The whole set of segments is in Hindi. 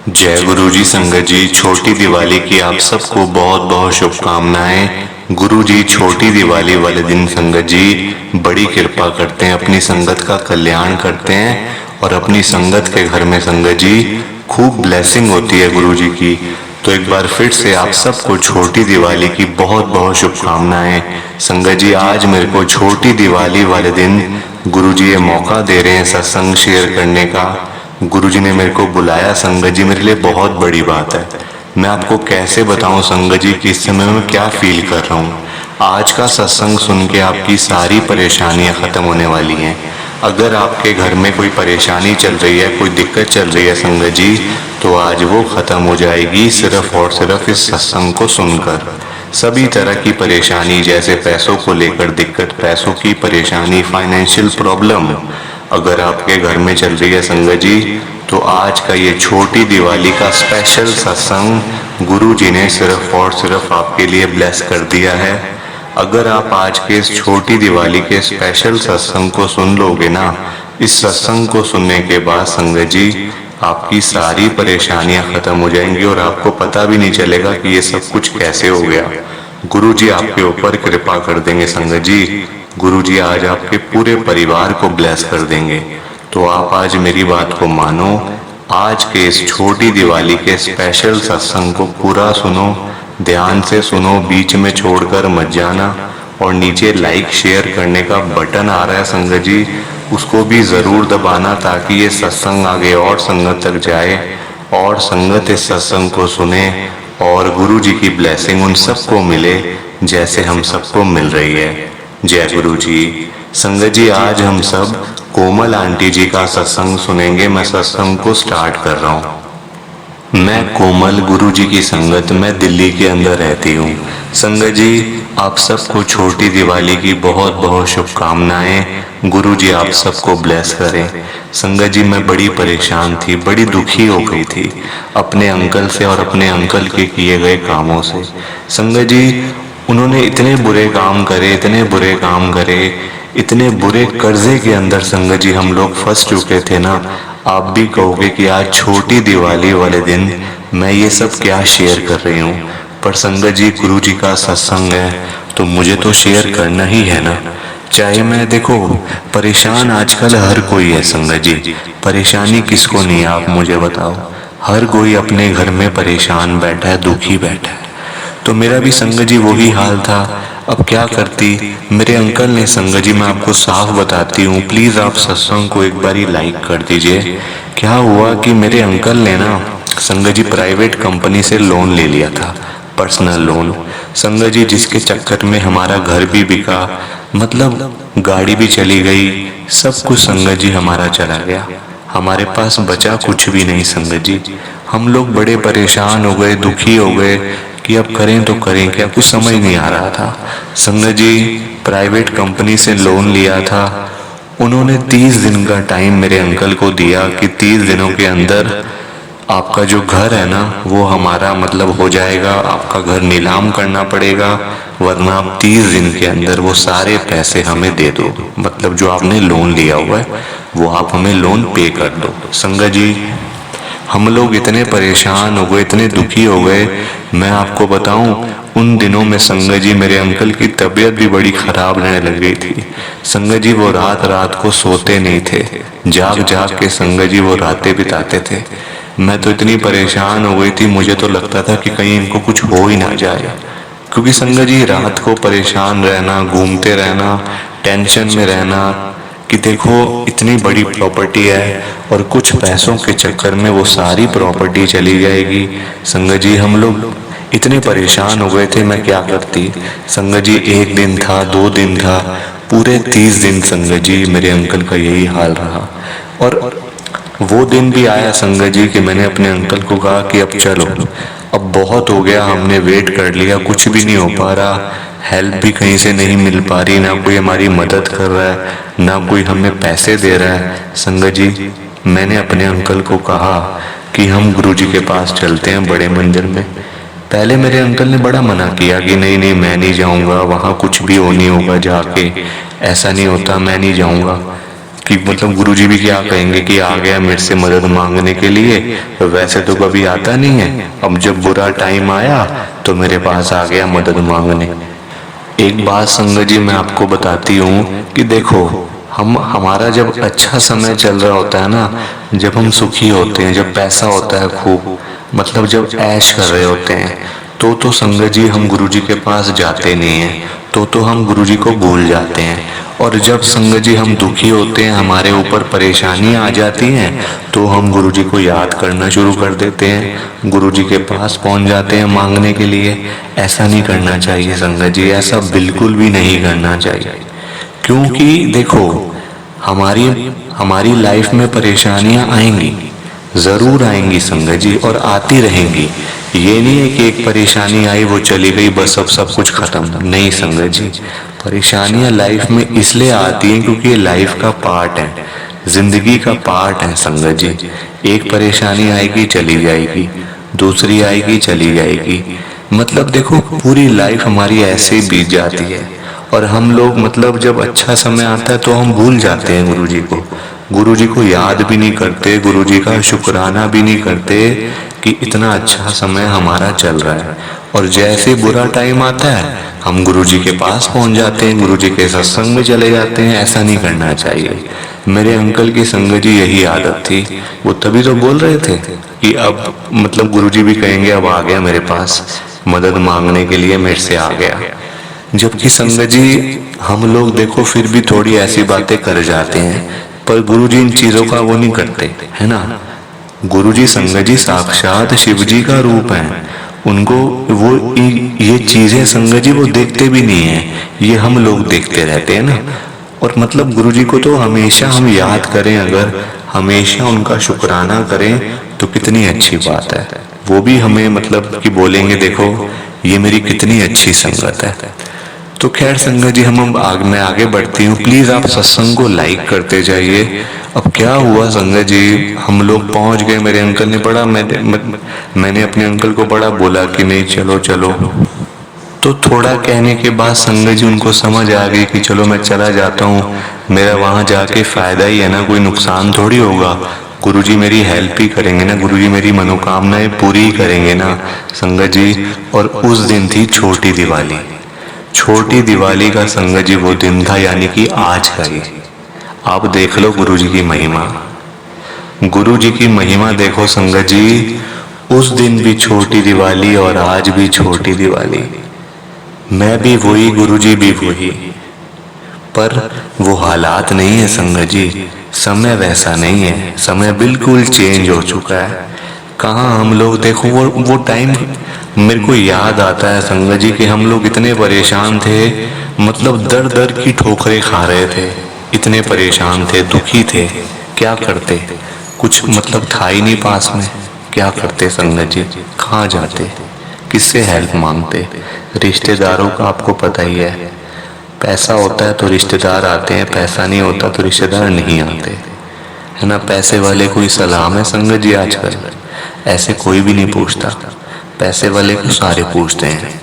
जय गुरु जी। संगत जी, छोटी दिवाली की आप सबको बहुत बहुत शुभकामनाएं। गुरु जी छोटी दिवाली वाले दिन संगत जी बड़ी कृपा करते हैं, अपनी संगत का कल्याण करते हैं और अपनी संगत के घर में संगत जी खूब ब्लेसिंग होती है गुरु जी की। तो एक बार फिर से आप सबको छोटी दिवाली की बहुत बहुत शुभकामनाएं। संगत जी, आज मेरे को छोटी दिवाली वाले दिन गुरु जी ये मौका दे रहे हैं सत्संग शेयर करने का। गुरुजी ने मेरे को बुलाया संगत जी, मेरे लिए बहुत बड़ी बात है। मैं आपको कैसे बताऊं संगत जी कि इस समय मैं क्या फील कर रहा हूं। आज का सत्संग सुन के आपकी सारी परेशानियां खत्म होने वाली हैं। अगर आपके घर में कोई परेशानी चल रही है, कोई दिक्कत चल रही है संगत जी, तो आज वो खत्म हो जाएगी सिर्फ और सिर्फ इस सत्संग को सुनकर। सभी तरह की परेशानी, जैसे पैसों को लेकर दिक्कत, पैसों की परेशानी, फाइनेंशियल प्रॉब्लम अगर आपके घर में चल रही है संगत जी, तो आज का ये छोटी दिवाली का स्पेशल सत्संग गुरु जी ने सिर्फ और सिर्फ आपके लिए ब्लेस कर दिया है। अगर आप आज के इस छोटी दिवाली के स्पेशल सत्संग को सुन लोगे ना, इस सत्संग को सुनने के बाद संगत जी आपकी सारी परेशानियां खत्म हो जाएंगी और आपको पता भी नहीं चलेगा कि ये सब कुछ कैसे हो गया। गुरु जी आपके ऊपर कृपा कर देंगे संगत जी। गुरु जी आज आपके पूरे परिवार को ब्लेस कर देंगे। तो आप आज मेरी बात को मानो, आज के इस छोटी दिवाली के स्पेशल सत्संग को पूरा सुनो, ध्यान से सुनो, बीच में छोड़कर मत जाना। और नीचे लाइक शेयर करने का बटन आ रहा है संगत जी, उसको भी जरूर दबाना ताकि ये सत्संग आगे और संगत तक जाए और संगत इस सत्संग को सुने और गुरु जी की ब्लेसिंग उन सबको मिले जैसे हम सबको मिल रही है। जय गुरु जी। संगत जी, आज हम सब कोमल आंटी जी का सत्संग सुनेंगे। मैं सत्संग को स्टार्ट कर रहा हूँ। मैं कोमल, गुरु जी की संगत में दिल्ली के अंदर रहती हूँ। संगत जी, आप सबको छोटी दिवाली की बहुत बहुत शुभकामनाएं। गुरु जी आप सबको ब्लेस करें। संगत जी, मैं बड़ी परेशान थी, बड़ी दुखी हो गई थी अपने अंकल से और अपने अंकल के किए गए कामों से। संगत जी, उन्होंने इतने बुरे काम करे, इतने बुरे काम करे, इतने बुरे कर्जे के अंदर संगत जी हम लोग फंस चुके थे ना। आप भी कहोगे कि आज छोटी दिवाली वाले दिन मैं ये सब क्या शेयर कर रही हूँ, पर संगत जी गुरु जी का सत्संग है तो मुझे तो शेयर करना ही है ना। चाहे मैं, देखो, परेशान आजकल हर कोई है संगत जी। परेशानी किसको नहीं है आप मुझे बताओ। हर कोई अपने घर में परेशान बैठा है, दुखी बैठा है। तो मेरा भी संगत जी वही हाल था। अब क्या करती, मेरे अंकल ने, संगत जी मैं आपको साफ बताती हूँ, प्लीज आप सत्संग को एक बारी लाइक कर दीजिए। क्या हुआ कि मेरे अंकल ने ना संगत जी प्राइवेट कंपनी से लोन ले लिया था, पर्सनल लोन संगत जी, जिसके चक्कर में हमारा घर भी बिका, मतलब गाड़ी भी चली गई, सब कुछ संगत जी हमारा चला गया। हमारे पास बचा कुछ भी नहीं संगत जी। हम लोग बड़े परेशान हो गए, दुखी हो गए कि अब करें तो करें क्या, कुछ समझ नहीं आ रहा था। संगत जी, प्राइवेट कंपनी से लोन लिया था, उन्होंने 30 दिन का टाइम मेरे अंकल को दिया कि 30 दिनों के अंदर आपका जो घर है ना वो हमारा मतलब हो जाएगा, आपका घर नीलाम करना पड़ेगा, वरना आप 30 दिन के अंदर वो सारे पैसे हमें दे दो, मतलब जो आपने लोन लिया हुआ है वो आप हमें लोन पे कर दो। संगत जी, हम लोग इतने परेशान हो गए, इतने दुखी हो गए, मैं आपको बताऊं, उन दिनों में संगत जी मेरे अंकल की तबीयत भी बड़ी खराब रहने लग गई थी। संगत जी वो रात रात को सोते नहीं थे, जाग जाग के संगत जी वो रातें बिताते थे। मैं तो इतनी परेशान हो गई थी, मुझे तो लगता था कि कहीं इनको कुछ हो ही ना जाए, क्योंकि संगत जी रात को परेशान रहना, घूमते रहना, टेंशन में रहना कि देखो इतनी बड़ी प्रॉपर्टी है और कुछ पैसों के चक्कर में वो सारी प्रॉपर्टी चली जाएगी। संगत जी हम लोग इतने परेशान हो गए थे, मैं क्या करती। संगत जी एक दिन था, 2 दिन था, पूरे 30 दिन संगत जी मेरे अंकल का यही हाल रहा। और वो दिन भी आया संगत जी कि मैंने अपने अंकल को कहा कि अब चलो, अब बहुत हो गया, हमने वेट कर लिया, कुछ भी नहीं हो पा रहा, हेल्प भी कहीं से नहीं मिल पा रही, ना कोई हमारी मदद कर रहा है, ना कोई हमें पैसे दे रहा है। संगत जी, मैंने अपने अंकल को कहा कि हम गुरु जी के पास चलते हैं, बड़े मंदिर में। पहले मेरे अंकल ने बड़ा मना किया कि नहीं नहीं मैं नहीं जाऊंगा, वहाँ कुछ भी हो नहीं होगा जाके, ऐसा नहीं होता, मैं नहीं जाऊंगा। कि मतलब गुरुजी भी क्या कहेंगे कि आ गया मेरे से मदद मांगने के लिए, वैसे तो कभी आता नहीं है, अब जब बुरा टाइम आया तो मेरे पास आ गया मदद मांगने। एक बात संगत जी मैं आपको बताती हूँ कि देखो, हमारा जब अच्छा समय चल रहा होता है ना, जब हम सुखी होते हैं, जब पैसा होता है खूब, मतलब जब ऐश कर रहे होते हैं, तो संगत जी हम गुरुजी के पास जाते नहीं हैं, तो हम गुरुजी को भूल जाते हैं। और जब संगत जी हम दुखी होते हैं, हमारे ऊपर परेशानियां आ जाती हैं, तो हम गुरुजी को याद करना शुरू कर देते हैं, गुरुजी के पास पहुंच जाते हैं मांगने के लिए। ऐसा नहीं करना चाहिए संगत जी, ऐसा बिल्कुल भी नहीं करना चाहिए। क्योंकि देखो, हमारी हमारी लाइफ में परेशानियां आएंगी, जरूर आएंगी संगत जी, और आती रहेंगी। ये नहीं है कि एक परेशानी आई वो चली गई बस अब सब कुछ खत्म, नहीं संगत जी। परेशानियां लाइफ में इसलिए आती हैं क्योंकि ये लाइफ का पार्ट है, जिंदगी का पार्ट है संगत जी। एक परेशानी आएगी चली जाएगी, दूसरी आएगी चली जाएगी, मतलब देखो पूरी लाइफ हमारी ऐसे ही बीत जाती है। और हम लोग मतलब जब अच्छा समय आता है तो हम भूल जाते हैं गुरुजी को, गुरुजी को याद भी नहीं करते, गुरुजी का शुक्राना भी नहीं करते कि इतना अच्छा समय हमारा चल रहा है। और जैसे बुरा टाइम आता है हम गुरुजी के पास पहुंच जाते हैं, गुरुजी के सत्संग में चले जाते हैं। ऐसा नहीं करना चाहिए। मेरे अंकल की संगत जी यही आदत थी, वो तभी तो बोल रहे थे कि अब मतलब गुरुजी भी कहेंगे अब आ गया मेरे पास मदद मांगने के लिए, मेरे से आ गया। जबकि संगत जी हम लोग देखो फिर भी थोड़ी ऐसी बातें कर जाते हैं, पर गुरुजी इन चीजों का वो नहीं करते, है ना। गुरुजी संगत जी साक्षात शिव जी का रूप है, उनको वो ये चीजें संगत जी वो देखते भी नहीं है, ये हम लोग देखते रहते हैं ना। और मतलब गुरुजी को तो हमेशा हम याद करें, अगर हमेशा उनका शुक्राना करें तो कितनी अच्छी बात है। वो भी हमें मतलब कि बोलेंगे देखो ये मेरी कितनी अच्छी संगत है। तो खैर संगत जी मैं आगे बढ़ती हूँ, प्लीज आप सत्संग को लाइक करते जाइए। अब क्या हुआ संगत जी, हम लोग पहुंच गए, मेरे अंकल ने बड़ा मैंने अपने अंकल को बड़ा बोला कि नहीं चलो चलो, तो थोड़ा कहने के बाद संगत जी उनको समझ आ गई कि चलो मैं चला जाता हूँ, मेरा वहां जाके फायदा ही है ना, कोई नुकसान थोड़ी होगा, गुरुजी मेरी हेल्प ही करेंगे ना, गुरुजी मेरी मनोकामनाएं पूरी ही करेंगे ना संगत जी। और उस दिन थी छोटी दिवाली, छोटी दिवाली का संगत जी वो दिन था, यानी कि आज का ही। आप देख लो गुरुजी की महिमा, गुरुजी की महिमा देखो संगत जी। उस दिन भी छोटी दिवाली और आज भी छोटी दिवाली, मैं भी वही गुरुजी भी वही, पर वो हालात नहीं है संगत जी, समय वैसा नहीं है, समय बिल्कुल चेंज हो चुका है। कहाँ हम लोग देखो वो टाइम मेरे को याद आता है संगत जी कि हम लोग इतने परेशान थे, मतलब दर दर की ठोकरें खा रहे थे, इतने परेशान थे, दुखी थे, क्या करते, कुछ मतलब था ही नहीं पास में, क्या करते संगत जी, कहाँ जाते, किससे हेल्प मांगते। रिश्तेदारों का आपको पता ही है, पैसा होता है तो रिश्तेदार आते हैं, पैसा नहीं होता तो रिश्तेदार नहीं आते, है ना। पैसे वाले कोई सलाम है संगत जी, आजकल ऐसे कोई भी नहीं पूछता, पैसे वाले को सारे पूछते हैं।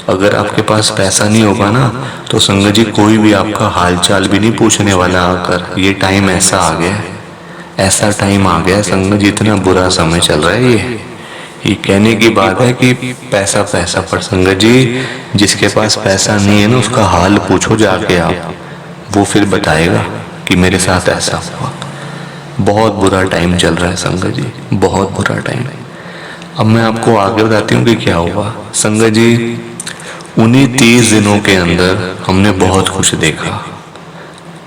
अगर आपके पास पैसा नहीं होगा ना तो संगत जी कोई भी आपका हालचाल भी नहीं पूछने वाला आकर। ये टाइम ऐसा आ गया है, ऐसा टाइम आ गया संगत जी, इतना बुरा समय चल रहा है। ये कहने की बात है कि पैसा पैसा, पर संगत जी जिसके पास पैसा नहीं है ना उसका हाल पूछो जाके आप, वो फिर बताएगा कि मेरे साथ ऐसा हुआ। बहुत बुरा टाइम चल रहा है संगत जी, बहुत बुरा टाइम। अब मैं आपको आगे बताती हूँ कि क्या हुआ संगत जी। उन्हीं 30 दिनों के अंदर हमने बहुत कुछ देखा।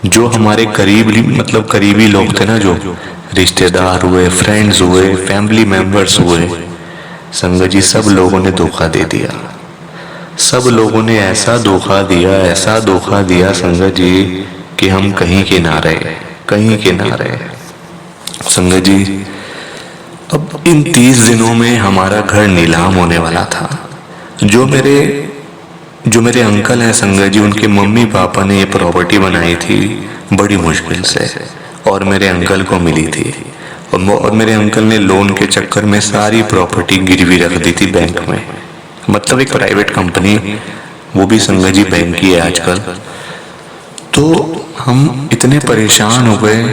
जो हमारे मतलब करीबी लोग थे ना, जो रिश्तेदार हुए, फ्रेंड्स हुए, फैमिली मेंबर्स हुए, संगत जी सब लोगों ने धोखा दे दिया। सब लोगों ने ऐसा धोखा दिया, ऐसा धोखा दिया संगत जी कि हम कहीं के ना रहे, कहीं के ना रहे संगत जी। अब इन 30 दिनों में हमारा घर नीलाम होने वाला था। जो मेरे अंकल हैं संगत जी, उनके मम्मी पापा ने ये प्रॉपर्टी बनाई थी बड़ी मुश्किल से, और मेरे अंकल को मिली थी। और मेरे अंकल ने लोन के चक्कर में सारी प्रॉपर्टी गिरवी रख दी थी बैंक में, मतलब एक प्राइवेट कंपनी, वो भी संगत जी बैंक की है आजकल। तो हम इतने परेशान हो गए।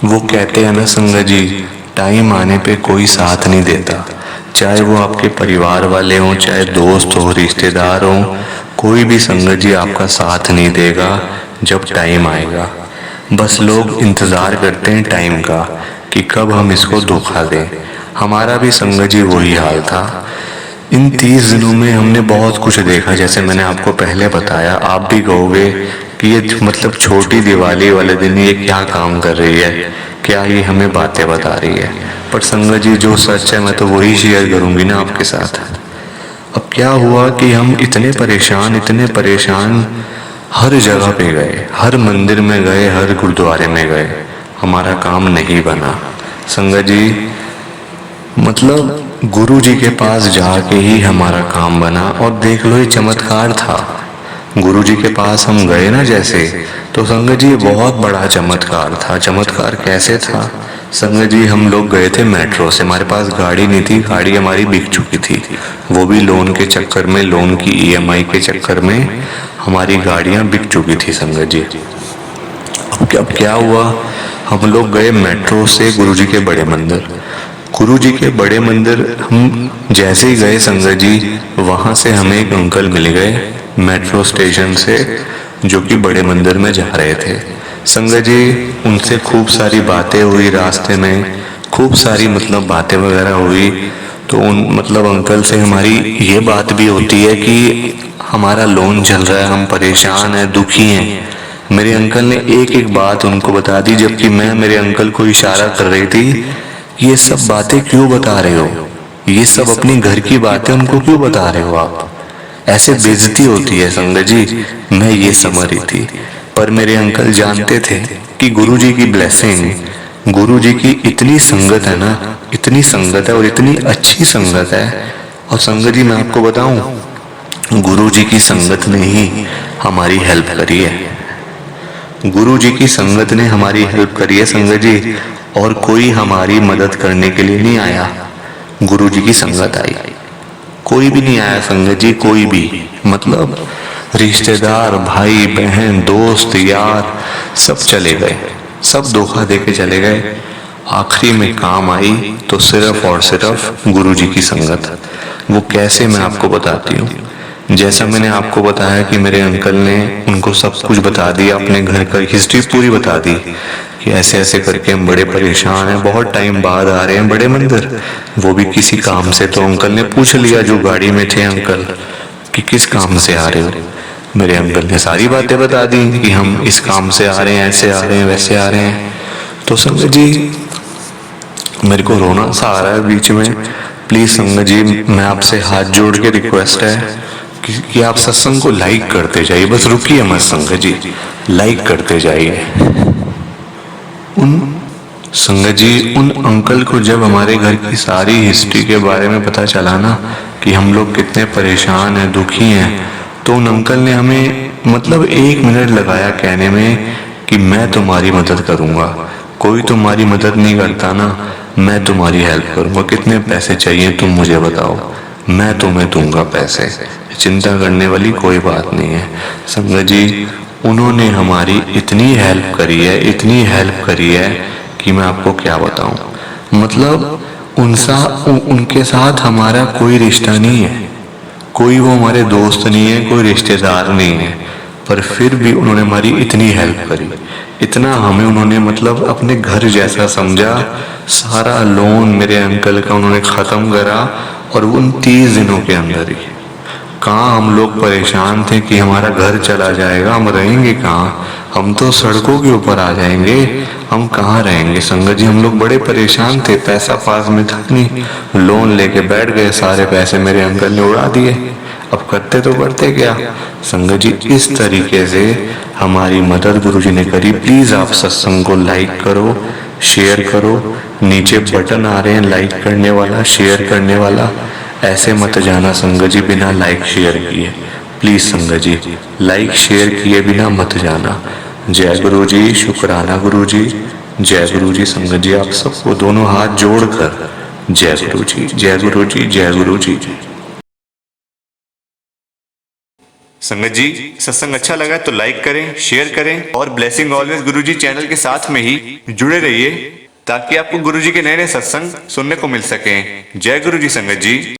वो कहते हैं ना संगत जी, टाइम आने पे कोई साथ नहीं देता, चाहे वो आपके परिवार वाले हों, चाहे दोस्त हो, रिश्तेदार हो, कोई भी संगत जी आपका साथ नहीं देगा जब टाइम आएगा। बस लोग इंतजार करते हैं टाइम का कि कब हम इसको धोखा दें। हमारा भी संगत जी वही हाल था। इन 30 दिनों में हमने बहुत कुछ देखा, जैसे मैंने आपको पहले बताया। आप भी कहोगे कि ये मतलब छोटी दिवाली वाले दिन ये क्या काम कर रही है, क्या ये हमें बातें बता रही है। पर संगत जी जो सच है मैं तो वही शेयर करूंगी ना आपके साथ। अब क्या हुआ कि हम इतने परेशान हर जगह पे गए, हर मंदिर में गए, हर गुरुद्वारे में गए, हमारा काम नहीं बना। संगत जी मतलब गुरु जी के पास जाके ही हमारा काम बना। और देख लो ये चमत्कार था। गुरु जी के पास हम गए ना जैसे, तो संगत जी बहुत बड़ा चमत्कार था। चमत्कार कैसे था संगत जी, हम लोग गए थे मेट्रो से, हमारे पास गाड़ी नहीं थी, गाड़ी हमारी बिक चुकी थी, वो भी लोन के चक्कर में, लोन की ईएमआई के चक्कर में हमारी गाड़ियां बिक चुकी थी संगत जी। अब क्या हुआ, हम लोग गए मेट्रो से गुरु जी के बड़े मंदिर। गुरु जी के बड़े मंदिर हम जैसे ही गए संगत जी, वहां से हमें एक अंकल मिल गए मेट्रो स्टेशन से, जो कि बड़े मंदिर में जा रहे थे। संगत जी उनसे खूब सारी बातें हुई रास्ते में, खूब सारी मतलब बातें वगैरह हुई। तो उन मतलब अंकल से हमारी ये बात भी होती है कि हमारा लोन चल रहा है, हम परेशान हैं, दुखी हैं। मेरे अंकल ने एक एक बात उनको बता दी, जबकि मैं मेरे अंकल को इशारा कर रही थी, ये सब बातें क्यों बता रहे हो, ये सब अपनी घर की बातें उनको क्यों बता रहे हो आप, ऐसे बेइज्जती होती है संगत जी। मैं ये समझ रही थी, पर मेरे अंकल जानते थे कि गुरुजी की ब्लेसिंग, गुरुजी की इतनी संगत है ना, इतनी संगत है और इतनी अच्छी संगत है। और संगत जी मैं आपको बताऊं, गुरुजी की संगत ने ही हमारी हेल्प करी है। गुरु जी की संगत ने हमारी हेल्प करी है संगत जी, और कोई हमारी मदद करने के लिए नहीं आया, गुरु जी की संगत आई। कोई भी नहीं आया संगत जी, कोई भी, मतलब रिश्तेदार, भाई बहन, दोस्त यार, सब चले गए, सब धोखा देके चले गए। आखिरी में काम आई तो सिर्फ और सिर्फ गुरु जी की संगत। वो कैसे मैं आपको बताती हूँ। जैसा मैंने आपको बताया कि मेरे अंकल ने उनको सब कुछ बता दिया, अपने घर का हिस्ट्री पूरी बता दी कि ऐसे ऐसे करके हम बड़े परेशान हैं, बहुत टाइम बाद आ रहे हैं बड़े मंदिर, वो भी किसी काम से। तो अंकल ने पूछ लिया जो गाड़ी में थे अंकल कि किस काम से आ रहे हो। मेरे अंकल ने सारी बातें बता दी कि हम इस काम से आ रहे हैं, ऐसे आ रहे हैं, वैसे आ रहे हैं। तो संगत जी मेरे को रोना सा आ रहा है बीच में। प्लीज संगत जी मैं आपसे हाथ जोड़ के रिक्वेस्ट है कि आप सत्संग को लाइक करते जाइए, बस रुकिए मत संगत जी, लाइक करते जाइए। संगत जी उन अंकल को जब हमारे घर की सारी हिस्ट्री के बारे में पता चला ना कि हम लोग कितने परेशान हैं, दुखी हैं, तो उन अंकल ने हमें मतलब 1 मिनट लगाया कहने में कि मैं तुम्हारी मदद करूंगा। कोई तुम्हारी मदद नहीं करता ना, मैं तुम्हारी हेल्प करूंगा। कितने पैसे चाहिए तुम मुझे बताओ, मैं तुम्हें दूंगा पैसे, चिंता करने वाली कोई बात नहीं है। संगत जी उन्होंने हमारी इतनी हेल्प करी है, इतनी हेल्प करी है कि मैं आपको क्या बताऊं। मतलब उनके साथ हमारा कोई रिश्ता नहीं है, कोई वो हमारे दोस्त नहीं है, कोई रिश्तेदार नहीं है, पर फिर भी उन्होंने हमारी इतनी हेल्प करी, इतना हमें उन्होंने मतलब अपने घर जैसा समझा। सारा लोन मेरे अंकल का उन्होंने खत्म करा, और उन 30 दिनों के अंदर ही। कहाँ हम लोग परेशान थे कि हमारा घर चला जाएगा, हम रहेंगे कहाँ, हम तो सड़कों के ऊपर आ जाएंगे, हम कहाँ रहेंगे। संगत जी हम लोग बड़े परेशान थे, पैसा पास में था नहीं, लोन लेके बैठ गए, सारे पैसे मेरे अंकल ने उड़ा दिए। अब करते तो करते क्या। संगत जी इस तरीके से हमारी मदद गुरुजी ने करी। प्लीज आप सत्संग को लाइक करो, शेयर करो, नीचे बटन आ रहे हैं लाइक करने वाला, शेयर करने वाला, ऐसे मत जाना संगत जी बिना लाइक शेयर किए। प्लीज संगत जी लाइक शेयर किए बिना मत जाना। जय गुरु जी, शुक्राना गुरु जी, जय गुरु जी। संगत जी आप सबको दोनों हाथ जोड़कर जय गुरु जी, जय गुरु जी, जय गुरु जी। संगत जी, सत्संग अच्छा लगा तो लाइक करें, शेयर करें और ब्लेसिंग ऑलवेज गुरुजी चैनल के साथ में ही जुड़े रहिए ताकि आपको गुरुजी के नए नए सत्संग सुनने को मिल सके। जय गुरुजी संगत जी।